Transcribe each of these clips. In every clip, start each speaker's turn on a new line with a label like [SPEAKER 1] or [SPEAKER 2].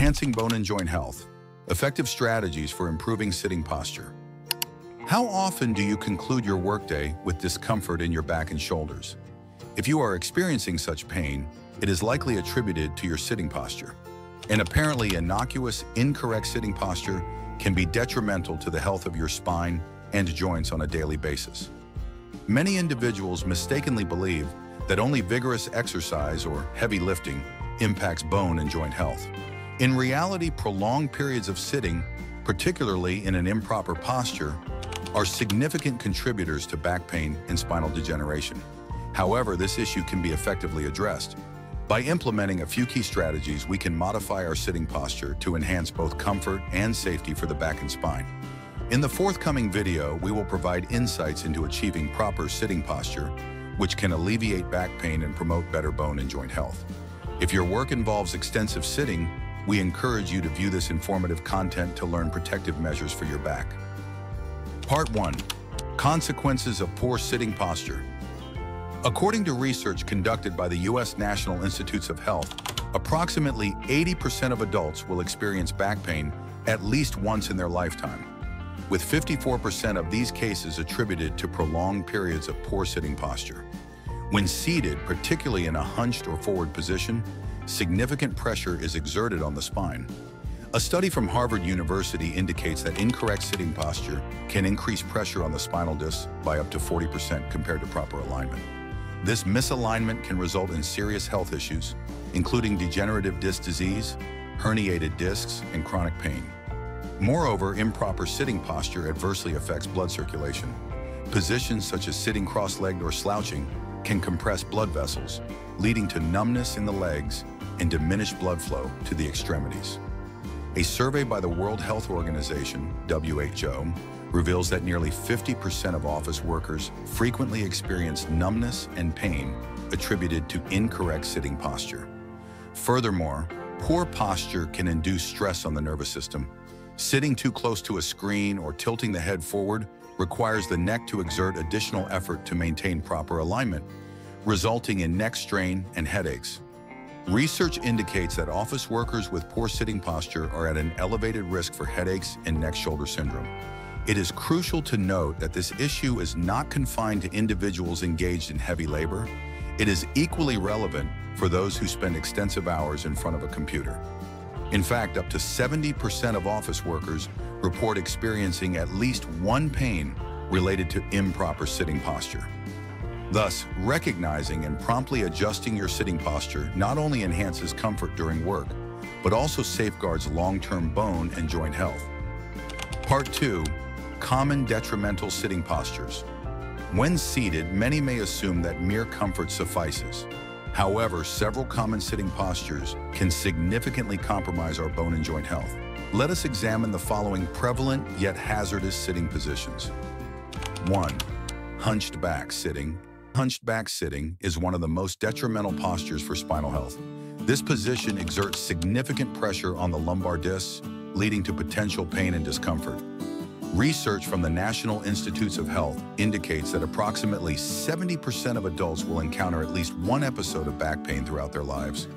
[SPEAKER 1] Enhancing bone and joint health. Effective strategies for improving sitting posture. How often do you conclude your workday with discomfort in your back and shoulders? If you are experiencing such pain, it is likely attributed to your sitting posture. An apparently innocuous, incorrect sitting posture can be detrimental to the health of your spine and joints on a daily basis. Many individuals mistakenly believe that only vigorous exercise or heavy lifting impacts bone and joint health. In reality, prolonged periods of sitting, particularly in an improper posture, are significant contributors to back pain and spinal degeneration. However, this issue can be effectively addressed. By implementing a few key strategies, we can modify our sitting posture to enhance both comfort and safety for the back and spine. In the forthcoming video, we will provide insights into achieving proper sitting posture, which can alleviate back pain and promote better bone and joint health. If your work involves extensive sitting, we encourage you to view this informative content to learn protective measures for your back. Part 1. Consequences of poor sitting posture. According to research conducted by the U.S. National Institutes of Health, approximately 80% of adults will experience back pain at least once in their lifetime, with 54% of these cases attributed to prolonged periods of poor sitting posture. When seated, particularly in a hunched or forward position, significant pressure is exerted on the spine. A study from Harvard University indicates that incorrect sitting posture can increase pressure on the spinal discs by up to 40% compared to proper alignment. This misalignment can result in serious health issues, including degenerative disc disease, herniated discs, and chronic pain. Moreover, improper sitting posture adversely affects blood circulation. Positions such as sitting cross-legged or slouching can compress blood vessels, leading to numbness in the legs and diminished blood flow to the extremities. A survey by the World Health Organization, WHO, reveals that nearly 50% of office workers frequently experience numbness and pain attributed to incorrect sitting posture. Furthermore, poor posture can induce stress on the nervous system. Sitting too close to a screen or tilting the head forward requires the neck to exert additional effort to maintain proper alignment, resulting in neck strain and headaches. Research indicates that office workers with poor sitting posture are at an elevated risk for headaches and neck-shoulder syndrome. It is crucial to note that this issue is not confined to individuals engaged in heavy labor. It is equally relevant for those who spend extensive hours in front of a computer. In fact, up to 70% of office workers report experiencing at least one pain related to improper sitting posture. Thus, recognizing and promptly adjusting your sitting posture not only enhances comfort during work, but also safeguards long-term bone and joint health. Part 2. Common detrimental sitting postures. When seated, many may assume that mere comfort suffices. However, several common sitting postures can significantly compromise our bone and joint health. Let us examine the following prevalent yet hazardous sitting positions. 1. Hunched back sitting. Hunched back sitting is one of the most detrimental postures for spinal health. This position exerts significant pressure on the lumbar discs, leading to potential pain and discomfort. Research from the National Institutes of Health indicates that approximately 70% of adults will encounter at least one episode of back pain throughout their lives,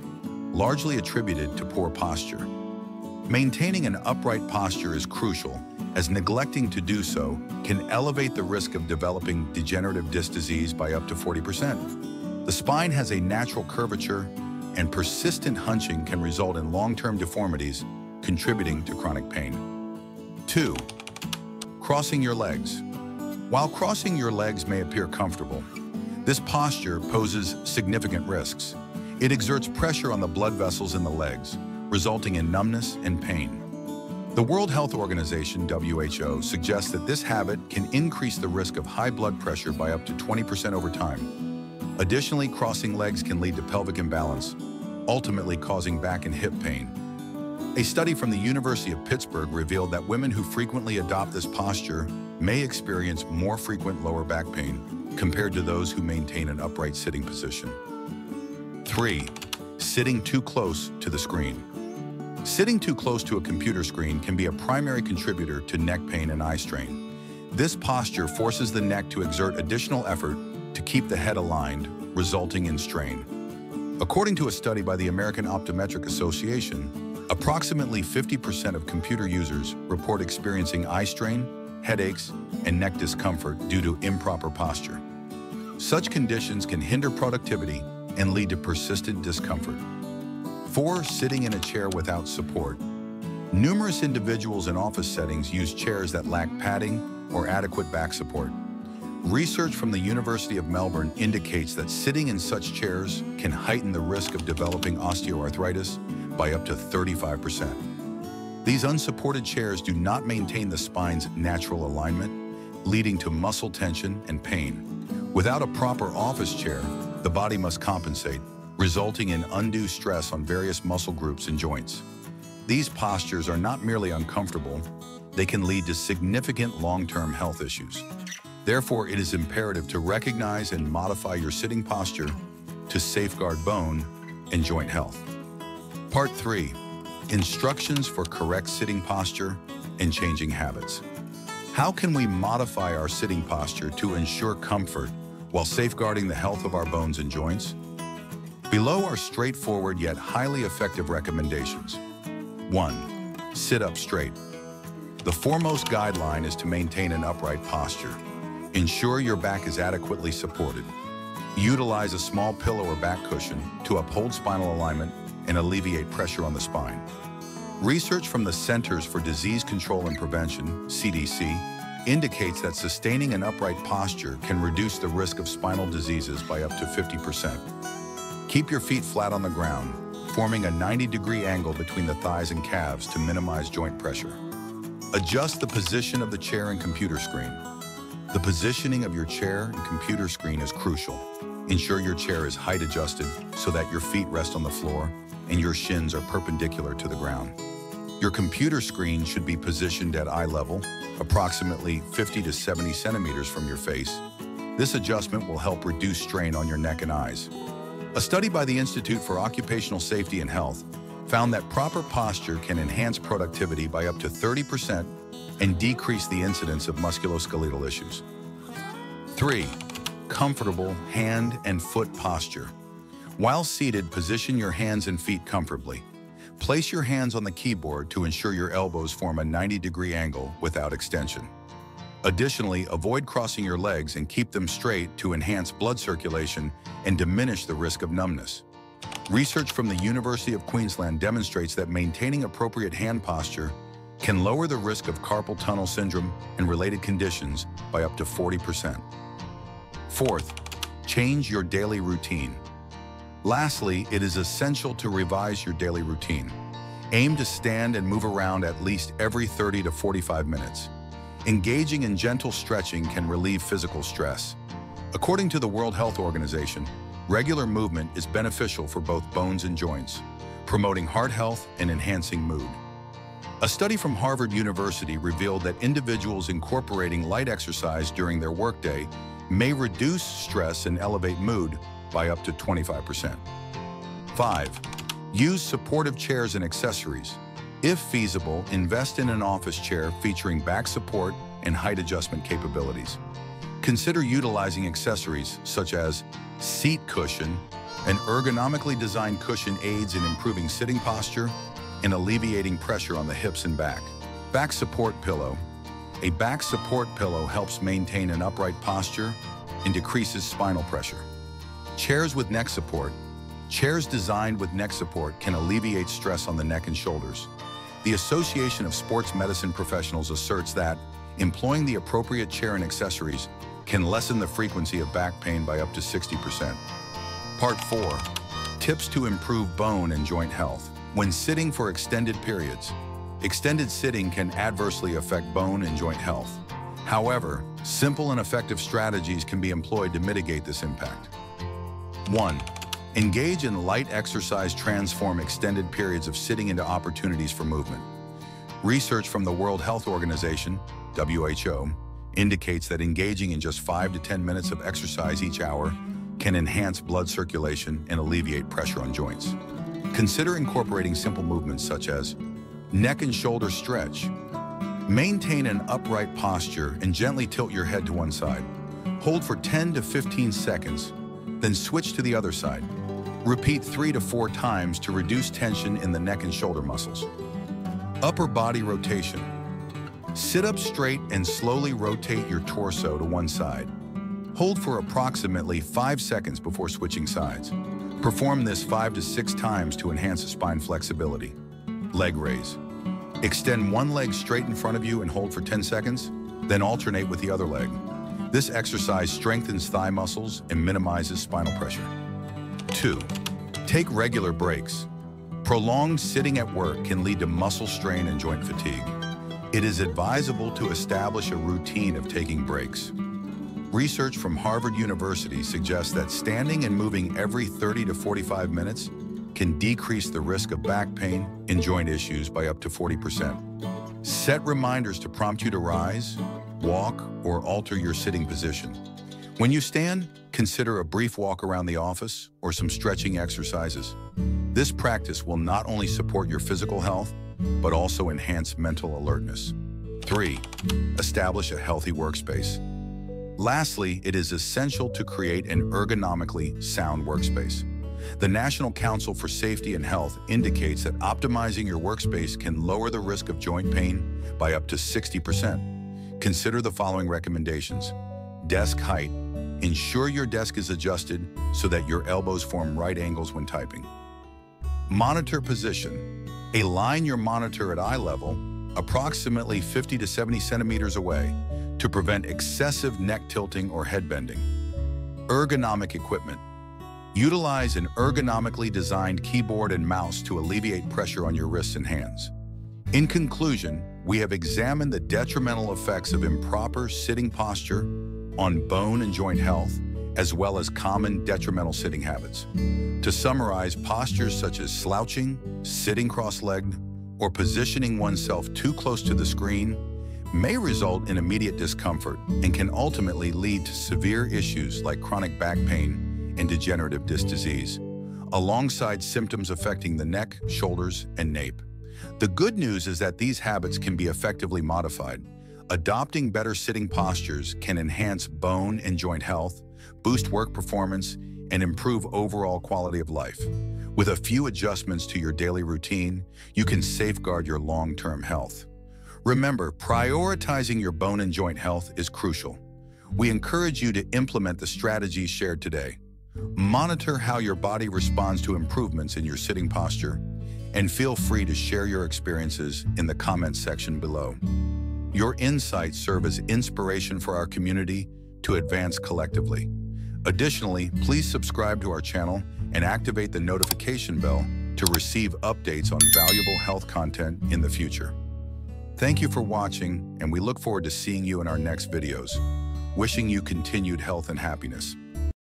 [SPEAKER 1] largely attributed to poor posture. Maintaining an upright posture is crucial, as neglecting to do so can elevate the risk of developing degenerative disc disease by up to 40%. The spine has a natural curvature, and persistent hunching can result in long-term deformities, contributing to chronic pain. 2. Crossing your legs. While crossing your legs may appear comfortable, this posture poses significant risks. It exerts pressure on the blood vessels in the legs, resulting in numbness and pain. The World Health Organization, WHO, suggests that this habit can increase the risk of high blood pressure by up to 20% over time. Additionally, crossing legs can lead to pelvic imbalance, ultimately causing back and hip pain. A study from the University of Pittsburgh revealed that women who frequently adopt this posture may experience more frequent lower back pain compared to those who maintain an upright sitting position. 3. Sitting too close to the screen. Sitting too close to a computer screen can be a primary contributor to neck pain and eye strain. This posture forces the neck to exert additional effort to keep the head aligned, resulting in strain. According to a study by the American Optometric Association, Approximately 50% of computer users report experiencing eye strain, headaches, and neck discomfort due to improper posture. Such conditions can hinder productivity and lead to persistent discomfort. 4. Sitting in a chair without support. Numerous individuals in office settings use chairs that lack padding or adequate back support. Research from the University of Melbourne indicates that sitting in such chairs can heighten the risk of developing osteoarthritis by up to 35%. These unsupported chairs do not maintain the spine's natural alignment, leading to muscle tension and pain. Without a proper office chair, the body must compensate, resulting in undue stress on various muscle groups and joints. These postures are not merely uncomfortable, they can lead to significant long-term health issues. Therefore, it is imperative to recognize and modify your sitting posture to safeguard bone and joint health. Part 3. Instructions for correct sitting posture and changing habits. How can we modify our sitting posture to ensure comfort while safeguarding the health of our bones and joints? Below are straightforward yet highly effective recommendations. 1. Sit up straight. The foremost guideline is to maintain an upright posture. Ensure your back is adequately supported. Utilize a small pillow or back cushion to uphold spinal alignment and alleviate pressure on the spine. Research from the Centers for Disease Control and Prevention, CDC, indicates that sustaining an upright posture can reduce the risk of spinal diseases by up to 50%. Keep your feet flat on the ground, forming a 90-degree angle between the thighs and calves to minimize joint pressure. Adjust the position of the chair and computer screen. The positioning of your chair and computer screen is crucial. Ensure your chair is height adjusted so that your feet rest on the floor and your shins are perpendicular to the ground. Your computer screen should be positioned at eye level, approximately 50 to 70 centimeters from your face. This adjustment will help reduce strain on your neck and eyes. A study by the Institute for Occupational Safety and Health found that proper posture can enhance productivity by up to 30% and decrease the incidence of musculoskeletal issues. 3. Comfortable hand and foot posture. While seated, position your hands and feet comfortably. Place your hands on the keyboard to ensure your elbows form a 90-degree angle without extension. Additionally, avoid crossing your legs and keep them straight to enhance blood circulation and diminish the risk of numbness. Research from the University of Queensland demonstrates that maintaining appropriate hand posture can lower the risk of carpal tunnel syndrome and related conditions by up to 40%. 4th, change your daily routine. Lastly, it is essential to revise your daily routine. Aim to stand and move around at least every 30 to 45 minutes. Engaging in gentle stretching can relieve physical stress. According to the World Health Organization, regular movement is beneficial for both bones and joints, promoting heart health and enhancing mood. A study from Harvard University revealed that individuals incorporating light exercise during their workday may reduce stress and elevate mood by up to 25%. 5. Use supportive chairs and accessories. If feasible, invest in an office chair featuring back support and height adjustment capabilities. Consider utilizing accessories such as seat cushion. An ergonomically designed cushion aids in improving sitting posture and alleviating pressure on the hips and back. Back support pillow. A back support pillow helps maintain an upright posture and decreases spinal pressure. Chairs with neck support. Chairs designed with neck support can alleviate stress on the neck and shoulders. The Association of Sports Medicine Professionals asserts that employing the appropriate chair and accessories can lessen the frequency of back pain by up to 60%. Part 4. Tips to improve bone and joint health. When sitting for extended periods, extended sitting can adversely affect bone and joint health. However, simple and effective strategies can be employed to mitigate this impact. 1. Engage in light exercise. Transform extended periods of sitting into opportunities for movement. Research from the World Health Organization, WHO, indicates that engaging in just 5 to 10 minutes of exercise each hour can enhance blood circulation and alleviate pressure on joints. Consider incorporating simple movements such as neck and shoulder stretch. Maintain an upright posture and gently tilt your head to one side. Hold for 10 to 15 seconds, then switch to the other side. Repeat 3 to 4 times to reduce tension in the neck and shoulder muscles. Upper body rotation. Sit up straight and slowly rotate your torso to one side. Hold for approximately 5 seconds before switching sides. Perform this 5 to 6 times to enhance the spine flexibility. Leg raise. Extend one leg straight in front of you and hold for 10 seconds, then alternate with the other leg. This exercise strengthens thigh muscles and minimizes spinal pressure. 2. Take regular breaks. Prolonged sitting at work can lead to muscle strain and joint fatigue. It is advisable to establish a routine of taking breaks. Research from Harvard University suggests that standing and moving every 30 to 45 minutes can decrease the risk of back pain and joint issues by up to 40%. Set reminders to prompt you to rise, walk, or alter your sitting position. When you stand, consider a brief walk around the office or some stretching exercises. This practice will not only support your physical health, but also enhance mental alertness. 3. Establish a healthy workspace. Lastly, it is essential to create an ergonomically sound workspace. The National Council for Safety and Health indicates that optimizing your workspace can lower the risk of joint pain by up to 60%. Consider the following recommendations. Desk height. Ensure your desk is adjusted so that your elbows form right angles when typing. Monitor position. Align your monitor at eye level, approximately 50 to 70 centimeters away, to prevent excessive neck tilting or head bending. Ergonomic equipment. Utilize an ergonomically designed keyboard and mouse to alleviate pressure on your wrists and hands. In conclusion, we have examined the detrimental effects of improper sitting posture on bone and joint health, as well as common detrimental sitting habits. To summarize, postures such as slouching, sitting cross-legged, or positioning oneself too close to the screen may result in immediate discomfort and can ultimately lead to severe issues like chronic back pain and degenerative disc disease, alongside symptoms affecting the neck, shoulders, and nape. The good news is that these habits can be effectively modified. Adopting better sitting postures can enhance bone and joint health, boost work performance, and improve overall quality of life. With a few adjustments to your daily routine, you can safeguard your long-term health. Remember, prioritizing your bone and joint health is crucial. We encourage you to implement the strategies shared today. Monitor how your body responds to improvements in your sitting posture, and feel free to share your experiences in the comments section below. Your insights serve as inspiration for our community to advance collectively. Additionally, please subscribe to our channel and activate the notification bell to receive updates on valuable health content in the future. Thank you for watching, and we look forward to seeing you in our next videos. Wishing you continued health and happiness.